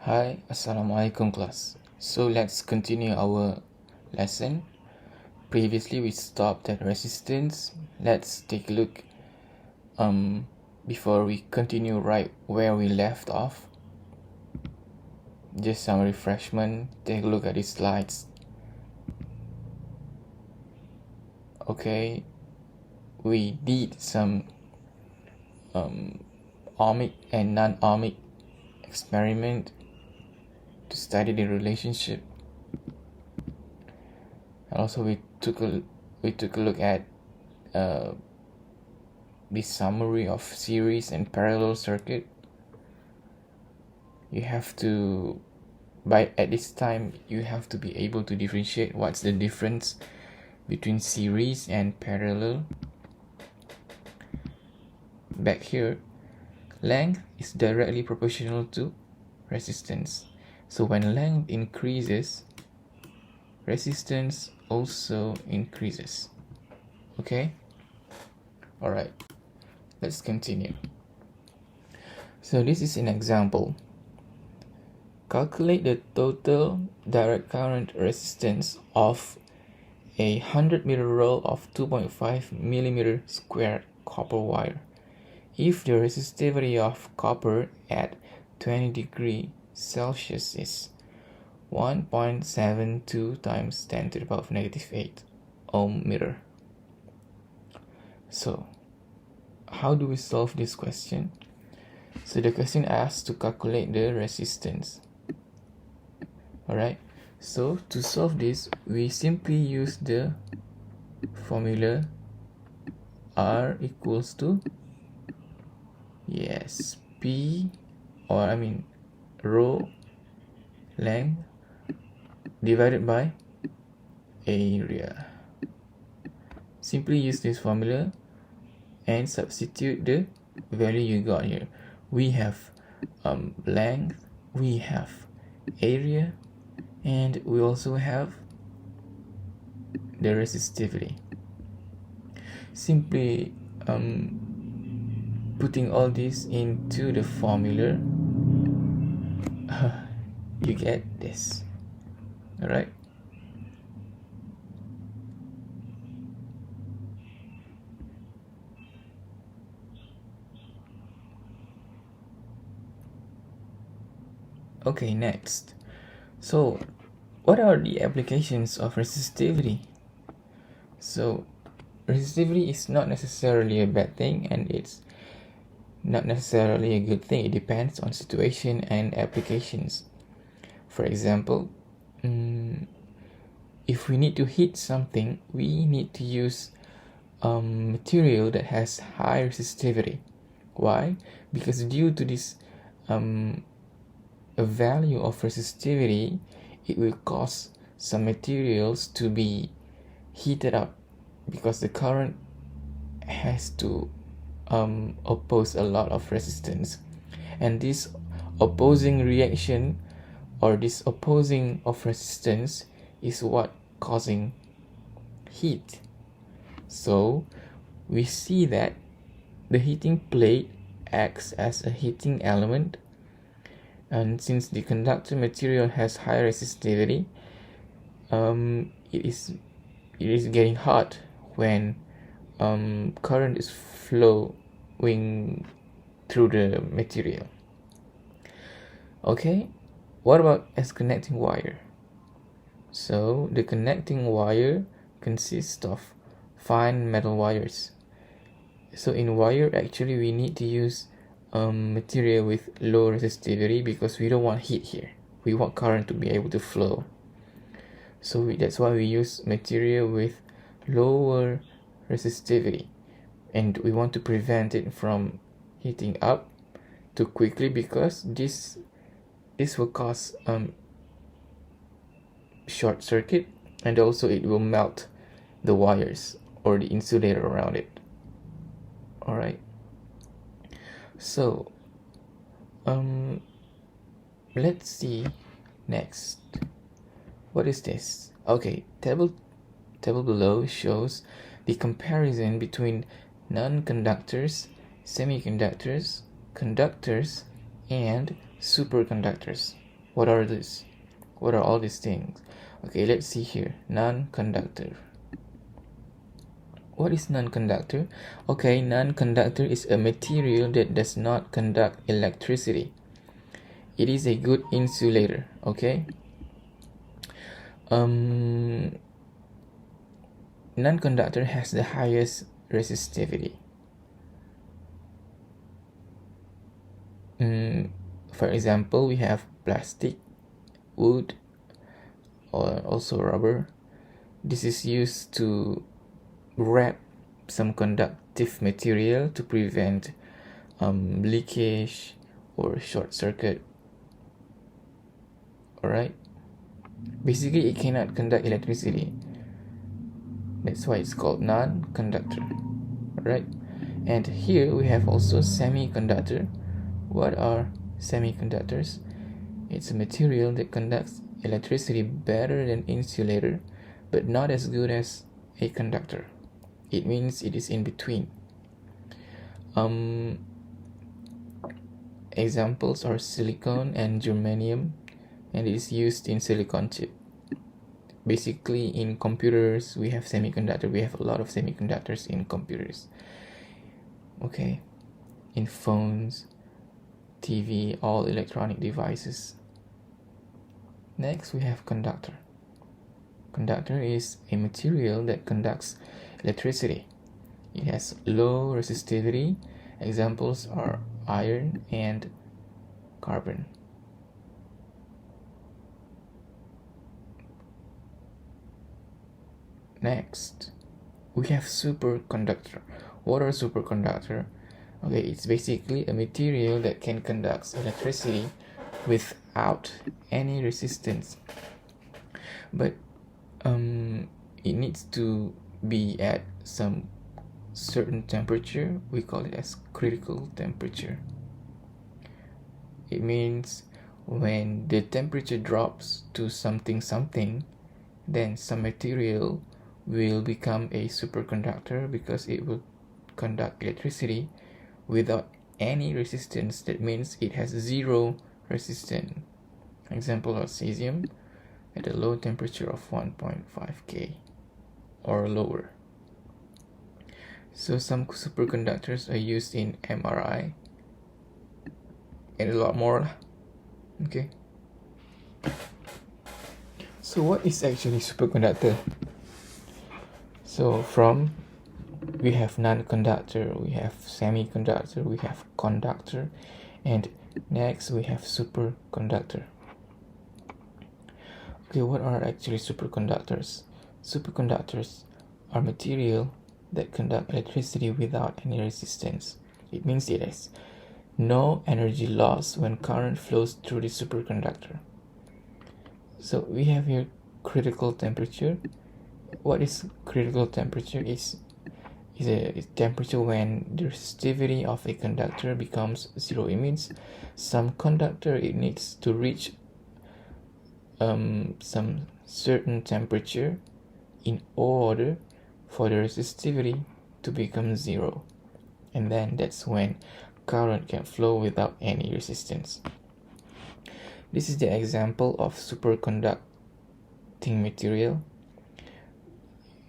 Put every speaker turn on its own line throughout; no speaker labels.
Hi, Assalamualaikum class. So let's continue our lesson. Previously we stopped at resistance. Let's take a look before we continue right where we left off. Just some refreshment. Take a look at these slides. Okay, we did some ohmic and non-ohmic experiment to study the relationship. And also we took a look at the summary of series and parallel circuit. You have to at this time you have to be able to differentiate what's the difference between series and parallel. Back here, length is directly proportional to resistance. So when length increases, resistance also increases. Okay? Alright, let's continue. So this is an example. Calculate the total direct current resistance of a 100 meter roll of 2.5 millimeter squared copper wire. If the resistivity of copper at 20 degrees Celsius is 1.72 times 10 to the power of negative 8 ohm meter. So, how do we solve this question? So the question asks to calculate the resistance. Alright, so to solve this, we simply use the formula R equals to rho length divided by area. Simply use this formula and substitute the value you got here. We have length, we have area, and we also have the resistivity. Simply putting all this into the formula, you get this. Alright? Okay, next. So, what are the applications of resistivity? So, resistivity is not necessarily a bad thing, and it's not necessarily a good thing. It depends on situation and applications. For example, if we need to heat something, we need to use material that has high resistivity. Why? Because due to this a value of resistivity, it will cause some materials to be heated up because the current has to oppose a lot of resistance, and this opposing reaction or this opposing of resistance is what causing heat. So we see that the heating plate acts as a heating element, and since the conductor material has high resistivity, it is getting hot when current is flowing through the material. Okay, what about as connecting wire? So the connecting wire consists of fine metal wires. So in wire, actually we need to use material with low resistivity because we don't want heat here. We want current to be able to flow. So that's why we use material with lower resistivity, and we want to prevent it from heating up too quickly because this will cause short circuit, and also it will melt the wires or the insulator around it. Alright, so let's see next. What is this? Okay, table below shows the comparison between non-conductors, semiconductors, conductors, and superconductors. What are these? What are all these things? Okay, let's see here. Non-conductor. What is non-conductor? Okay, non-conductor is a material that does not conduct electricity. It is a good insulator. Okay. Non-conductor has the highest resistivity. For example, we have plastic, wood, or also rubber. This is used to wrap some conductive material to prevent leakage or short circuit. Alright, basically it cannot conduct electricity. That's why it's called non-conductor. Alright, and here we have also semiconductor. What are semiconductors? It's a material that conducts electricity better than insulator, but not as good as a conductor. It means it is in between. Examples are silicon and germanium, and it is used in silicon chip. Basically, in computers, we have semiconductor. We have a lot of semiconductors in computers. Okay, in phones, TV, all electronic devices. Next, we have conductor. Conductor is a material that conducts electricity. It has low resistivity. Examples are iron and carbon. Next, we have superconductor. What are superconductor? Okay, it's basically a material that can conduct electricity without any resistance. But it needs to be at some certain temperature. We call it as critical temperature. It means when the temperature drops to something, then some material will become a superconductor because it will conduct electricity without any resistance. That means it has zero resistance. Example of cesium at a low temperature of 1.5 K or lower. So some superconductors are used in MRI and a lot more. Okay. So what is actually superconductor? So we have non-conductor, we have semiconductor, we have conductor, and next we have superconductor. Okay, what are actually superconductors? Superconductors are material that conduct electricity without any resistance. It means it has no energy loss when current flows through the superconductor. So we have here critical temperature. What is critical temperature? Is a temperature when the resistivity of a conductor becomes zero. It means some conductor, it needs to reach some certain temperature in order for the resistivity to become zero, and then that's when current can flow without any resistance. This is the example of superconducting material.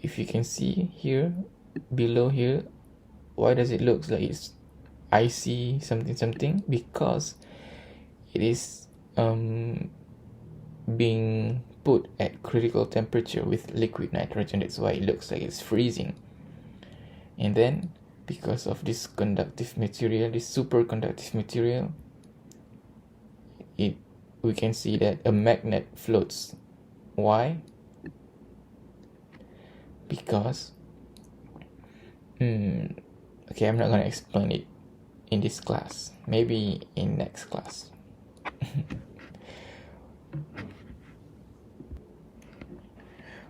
If you can see here below here, why does it look like it's icy something? Because it is being put at critical temperature with liquid nitrogen. That's why it looks like it's freezing. And then because of this conductive material, this superconductive material, we can see that a magnet floats. Why? Because okay, I'm not gonna explain it in this class. Maybe in next class.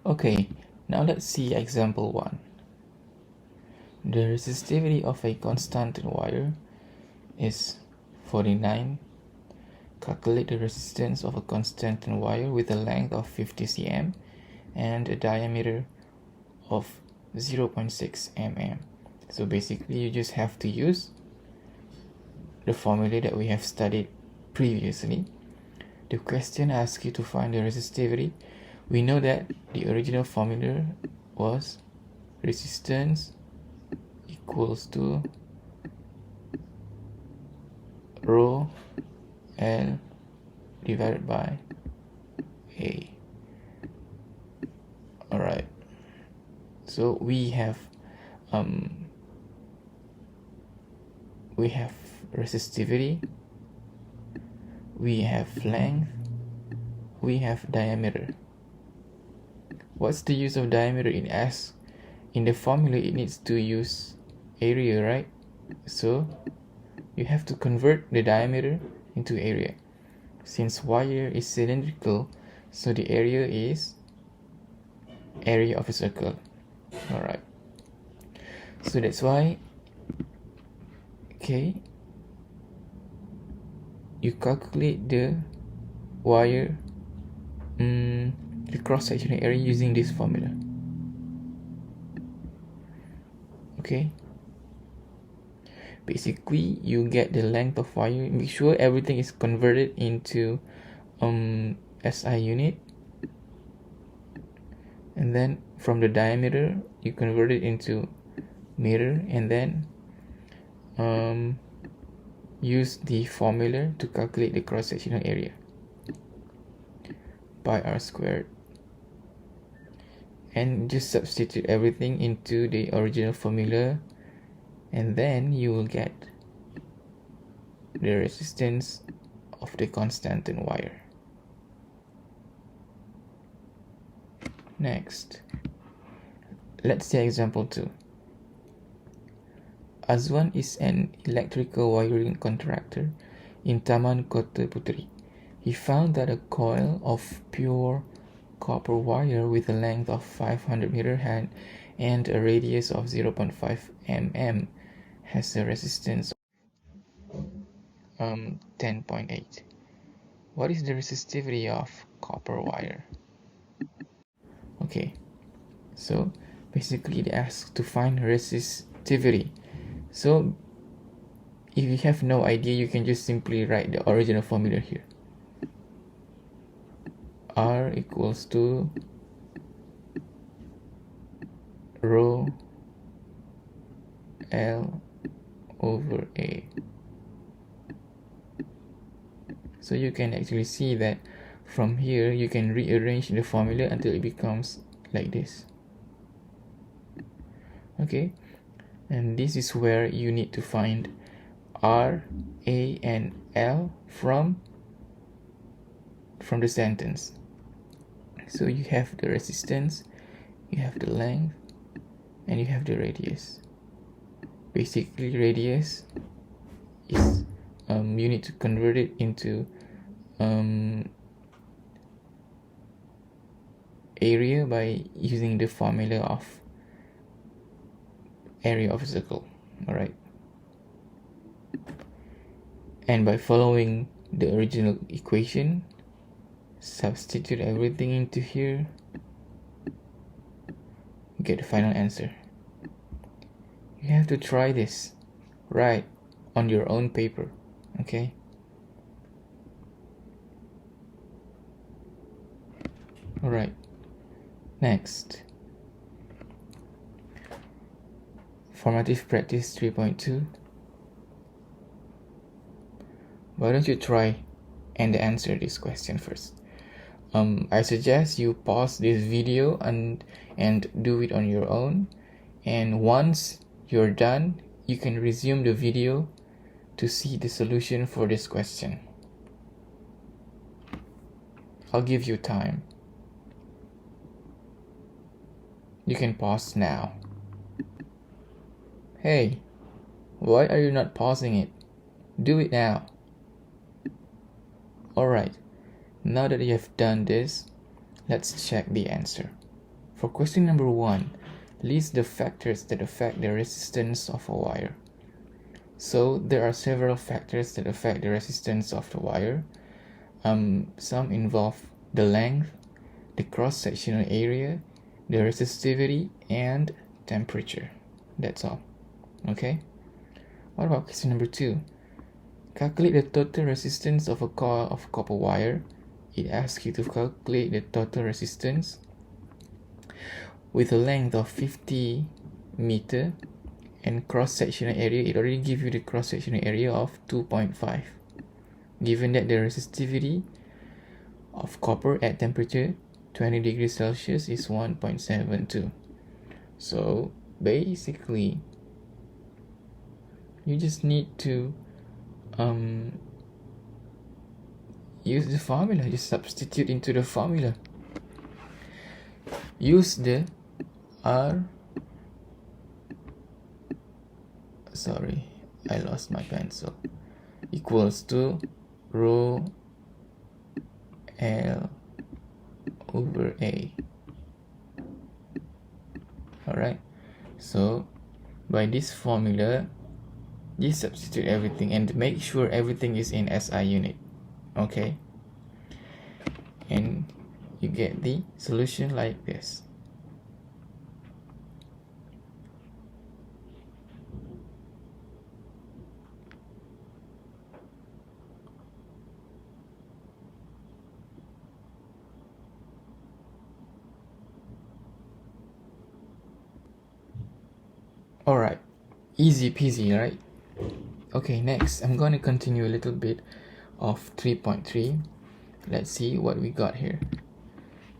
Okay, now let's see example 1. The resistivity of a constant wire is 49. Calculate the resistance of a constant wire with a length of 50 cm and a diameter of 0.6 mm. So basically you just have to use the formula that we have studied previously. The question asks you to find the resistivity. We know that the original formula was resistance equals to rho L divided by A. Alright, so we have resistivity, we have length, we have diameter. What's the use of diameter in S? In the formula it needs to use area, right? So you have to convert the diameter into area. Since wire is cylindrical, so the area is area of a circle. Alright, so that's why, okay, you calculate the wire, the cross-sectional area using this formula. Okay, basically you get the length of wire. Make sure everything is converted into SI unit, and then from the diameter you convert it into meter, and then use the formula to calculate the cross-sectional area, pi r squared, and just substitute everything into the original formula, and then you will get the resistance of the constant in wire. Next, let's see example 2. Azwan is an electrical wiring contractor in Taman Kota Puteri. He found that a coil of pure copper wire with a length of 500 meter and a radius of 0.5 mm has a resistance of 10.8. What is the resistivity of copper wire? Okay, so basically they ask to find resistivity. So if you have no idea, you can just simply write the original formula here. R equals to rho L over A. So you can actually see that from here you can rearrange the formula until it becomes like this. Okay, and this is where you need to find R, A, and L from the sentence. So you have the resistance, you have the length, and you have the radius. Basically radius is you need to convert it into area by using the formula of area of a circle. Alright, and by following the original equation, substitute everything into here, get the final answer. You have to try this right on your own paper, okay? Alright, next, formative practice 3.2. Why don't you try and answer this question first? I suggest you pause this video and do it on your own, and once you're done you can resume the video to see the solution for this question. I'll give you time. You can pause now. Hey, why are you not pausing it? Do it now. Alright, now that you have done this, let's check the answer. For question number 1, list the factors that affect the resistance of a wire. So there are several factors that affect the resistance of the wire. Some involve the length, the cross-sectional area, the resistivity, and temperature. That's all. Okay? What about question number 2? Calculate the total resistance of a coil of copper wire it asks you to calculate the total resistance with a length of 50 meter and cross-sectional area. It already gives you the cross-sectional area of 2.5. Given that the resistivity of copper at temperature 20 degrees Celsius is 1.72. So basically you just need to use the formula. Just substitute into the formula. Use the R, sorry, I lost my pencil, equals to rho L over A. Alright, so by this formula, just substitute everything and make sure everything is in SI unit. Okay, and you get the solution like this. Alright, easy peasy, right? Okay, next I'm going to continue a little bit of 3.3. Let's see what we got here.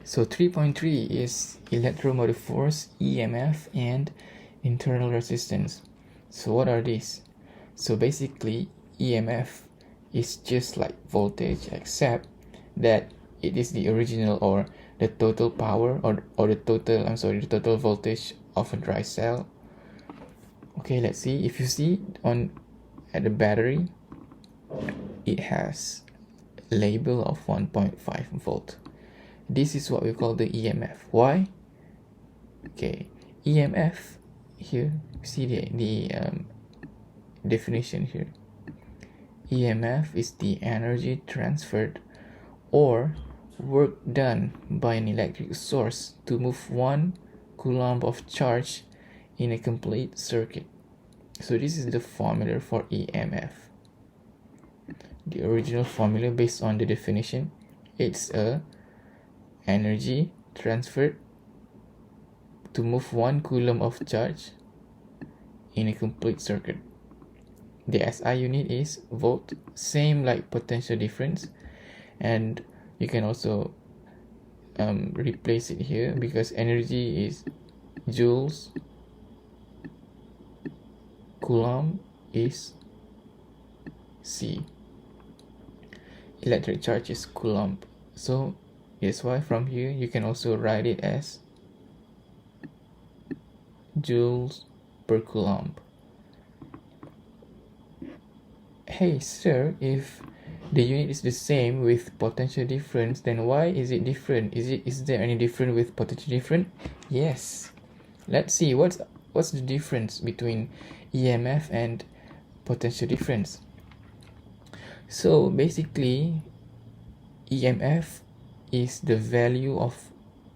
So 3.3 is electromotive force, EMF, and internal resistance. So what are these? So basically EMF is just like voltage, except that it is the original or the total power or the total voltage of a dry cell. Okay, let's see. If you see at the battery, it has a label of 1.5 volt. This is what we call the EMF. Why? Okay, EMF here, see the definition here. EMF is the energy transferred or work done by an electric source to move 1 coulomb of charge in a complete circuit. So this is the formula for EMF. The original formula based on the definition, it's a energy transferred to move 1 coulomb of charge in a complete circuit. The SI unit is volt, same like potential difference, and you can also replace it here because energy is joules, coulomb is C, electric charge is coulomb. So that's why from here you can also write it as joules per coulomb. Hey sir, if the unit is the same with potential difference, then why is it different? Is there any difference with potential difference? Yes. Let's see what's the difference between EMF and potential difference. So basically EMF is the value of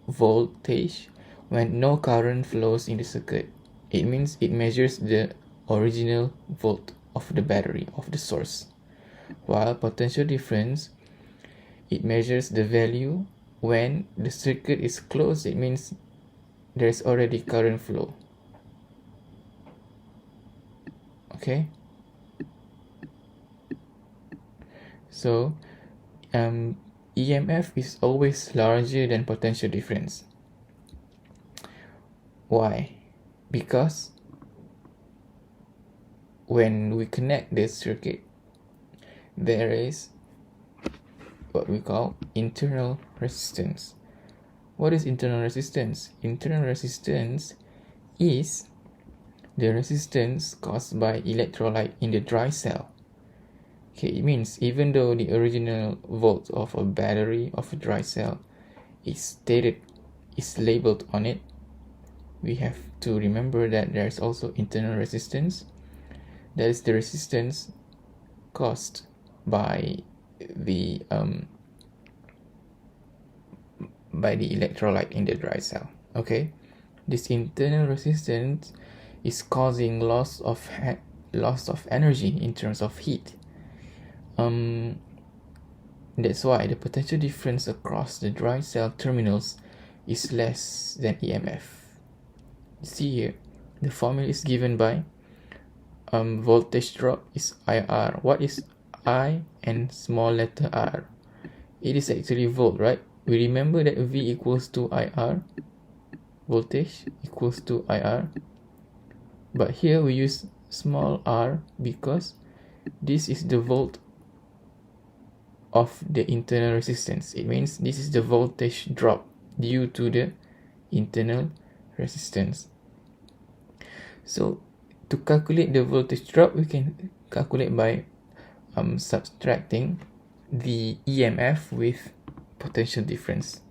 voltage when no current flows in the circuit. It means it measures the original volt of the battery, of the source. While potential difference, it measures the value when the circuit is closed. It means there's already current flow. Okay, so EMF is always larger than potential difference. Why? Because when we connect this circuit, there is what we call internal resistance. What is internal resistance? Internal resistance is the resistance caused by electrolyte in the dry cell. Okay, it means even though the original volt of a battery of a dry cell is labeled on it, we have to remember that there's also internal resistance. That is the resistance caused by the electrolyte in the dry cell. Okay, this internal resistance is causing loss of energy in terms of heat. That's why the potential difference across the dry cell terminals is less than EMF. See here, the formula is given by voltage drop is IR. What is I and small letter r? It is actually volt, right? We remember that V equals to IR, voltage equals to IR. But here we use small r because this is the volt of the internal resistance. It means this is the voltage drop due to the internal resistance. So to calculate the voltage drop, we can calculate by subtracting the EMF with potential difference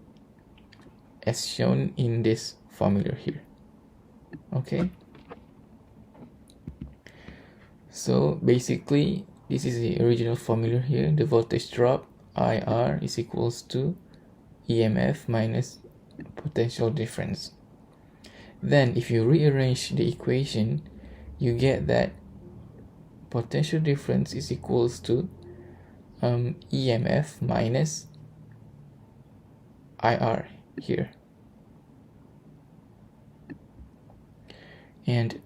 as shown in this formula here. Okay, so basically this is the original formula here. The voltage drop IR is equals to EMF minus potential difference. Then if you rearrange the equation, you get that potential difference is equals to EMF minus IR here. And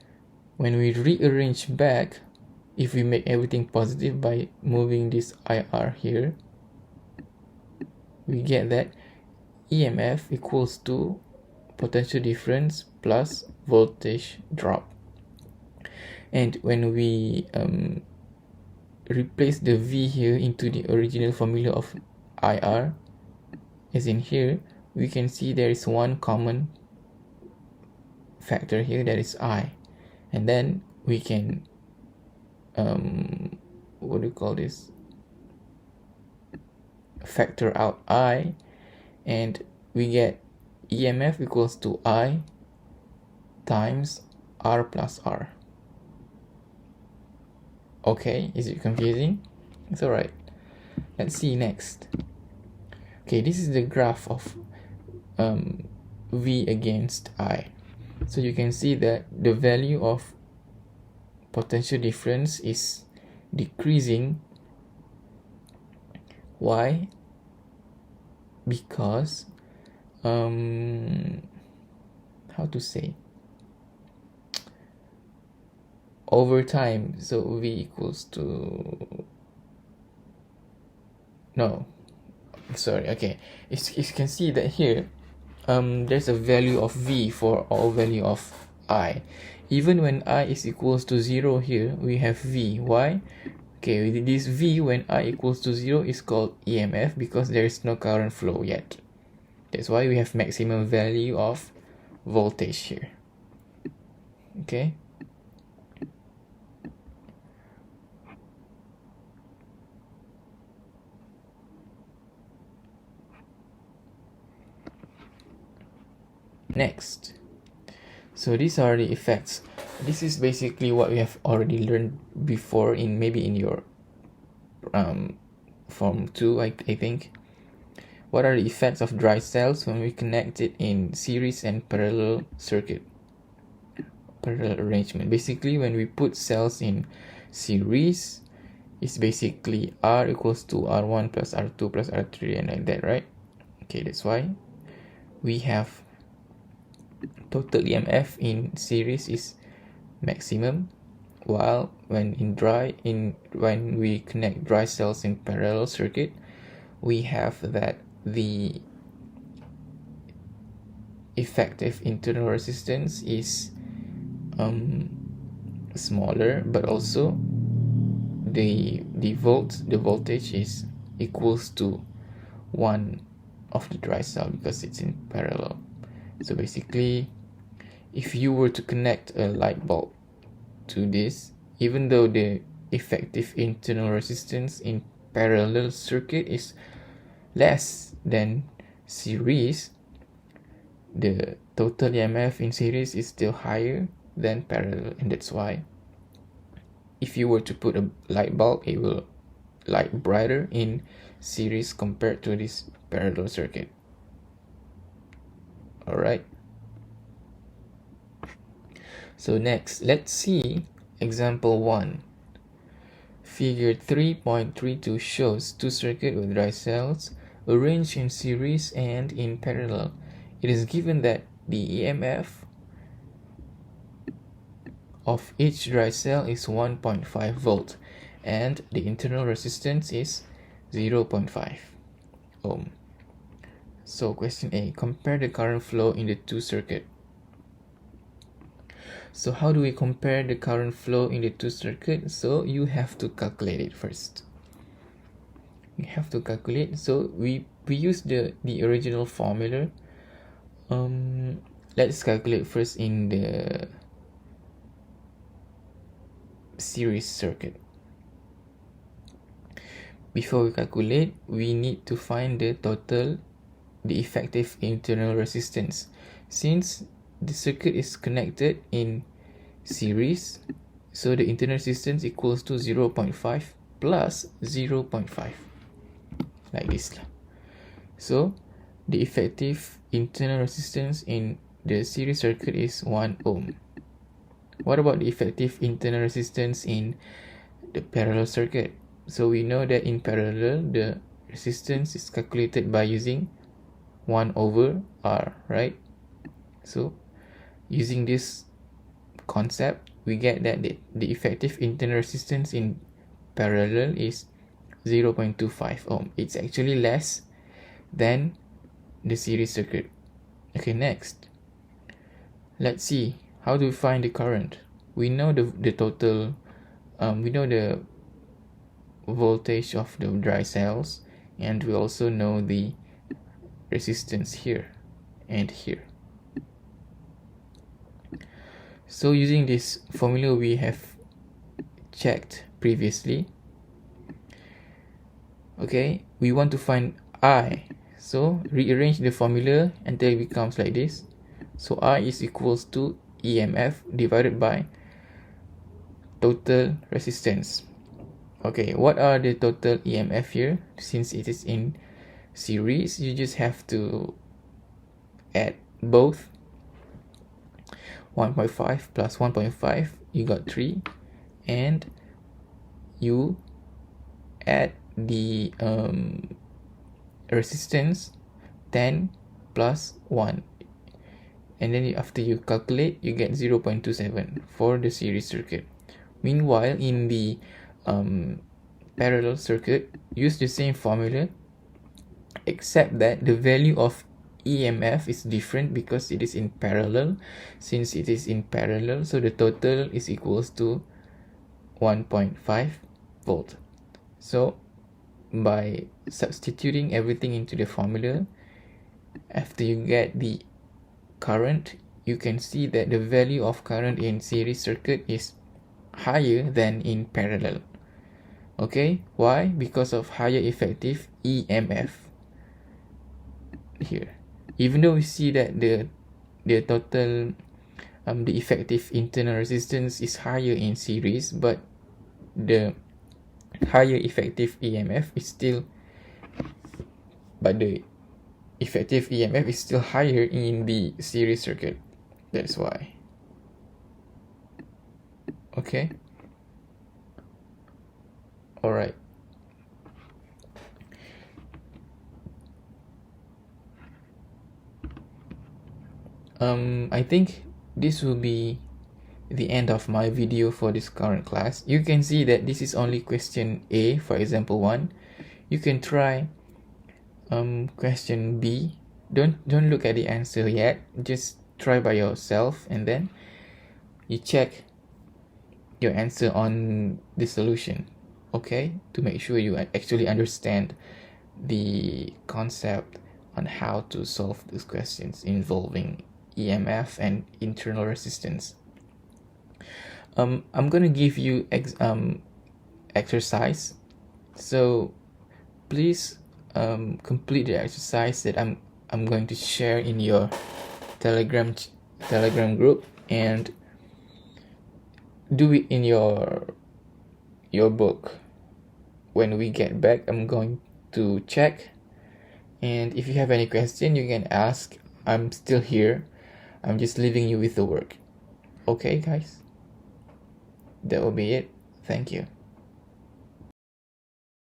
when we rearrange back, if we make everything positive by moving this IR here, we get that EMF equals to potential difference plus voltage drop. And when we replace the V here into the original formula of IR, as in here, we can see there is one common factor here, that is I. And then we can what do you call this, factor out I, and we get EMF equals to I times R plus R. Okay, is it confusing? It's alright. Let's see next. Okay, this is the graph of V against I. So you can see that the value of potential difference is decreasing. Why? Because how to say, over time, so V equals to, no, sorry, okay, you can see that here there's a value of V for all value of I. Even when I is equals to 0 here, we have V. Why? Okay, this V when I equals to 0 is called EMF because there is no current flow yet. That's why we have maximum value of voltage here. Okay. Next, so these are the effects. This is basically what we have already learned before in maybe in your form 2, I think. What are the effects of dry cells when we connect it in series and parallel circuit, parallel arrangement? Basically, when we put cells in series, it's basically R equals to R1 plus R2 plus R3 and like that, right? Okay, that's why we have total EMF in series is maximum, while when we connect dry cells in parallel circuit, we have that the effective internal resistance is smaller, but also the voltage is equals to 1 of the dry cell because it's in parallel. So basically, if you were to connect a light bulb to this, even though the effective internal resistance in parallel circuit is less than series, the total EMF in series is still higher than parallel, and that's why if you were to put a light bulb, it will light brighter in series compared to this parallel circuit. Alright, so next, let's see example 1. Figure 3.32 shows two circuits with dry cells arranged in series and in parallel. It is given that the EMF of each dry cell is 1.5 volt and the internal resistance is 0.5 ohm. So question A, compare the current flow in the two circuits. So how do we compare the current flow in the two circuits? So you have to calculate it first. You have to calculate. So we use the original formula. Let's calculate first in the series circuit. Before we calculate, we need to find the effective internal resistance. Since the circuit is connected in series, so the internal resistance equals to 0.5 plus 0.5, like this. So the effective internal resistance in the series circuit is 1 ohm. What about the effective internal resistance in the parallel circuit? So we know that in parallel, the resistance is calculated by using 1 over R, right? So using this concept, we get that the effective internal resistance in parallel is 0.25 ohm. It's actually less than the series circuit. Okay, next, let's see how do we find the current. We know the total, we know the voltage of the dry cells, and we also know the resistance here and here. So using this formula we have checked previously, okay, we want to find I. So rearrange the formula until it becomes like this. So I is equals to EMF divided by total resistance. Okay, what are the total EMF here? Since it is in series, you just have to add both. 1.5 plus 1.5, you got 3, and you add the resistance 10 plus 1, and then after you calculate, you get 0.27 for the series circuit. Meanwhile, in the parallel circuit, use the same formula, except that the value of EMF is different because it is in parallel. Since it is in parallel, so the total is equals to 1.5 volt. So by substituting everything into the formula, after you get the current, you can see that the value of current in series circuit is higher than in parallel. Okay, why? Because of higher effective EMF here. Even though we see that the total the effective internal resistance is higher in series, but the higher effective EMF is still higher in the series circuit. That's why. Okay, all right. I think this will be the end of my video for this current class. You can see that this is only question A for example 1. You can try question B. Don't look at the answer yet. Just try by yourself, and then you check your answer on the solution, okay, to make sure you actually understand the concept on how to solve these questions involving EMF and internal resistance. I'm gonna give you exercise, so please complete the exercise that I'm going to share in your Telegram group, and do it in your book. When we get back, I'm going to check, and if you have any question, you can ask. I'm still here. I'm just leaving you with the work. Okay, guys? That will be it. Thank you.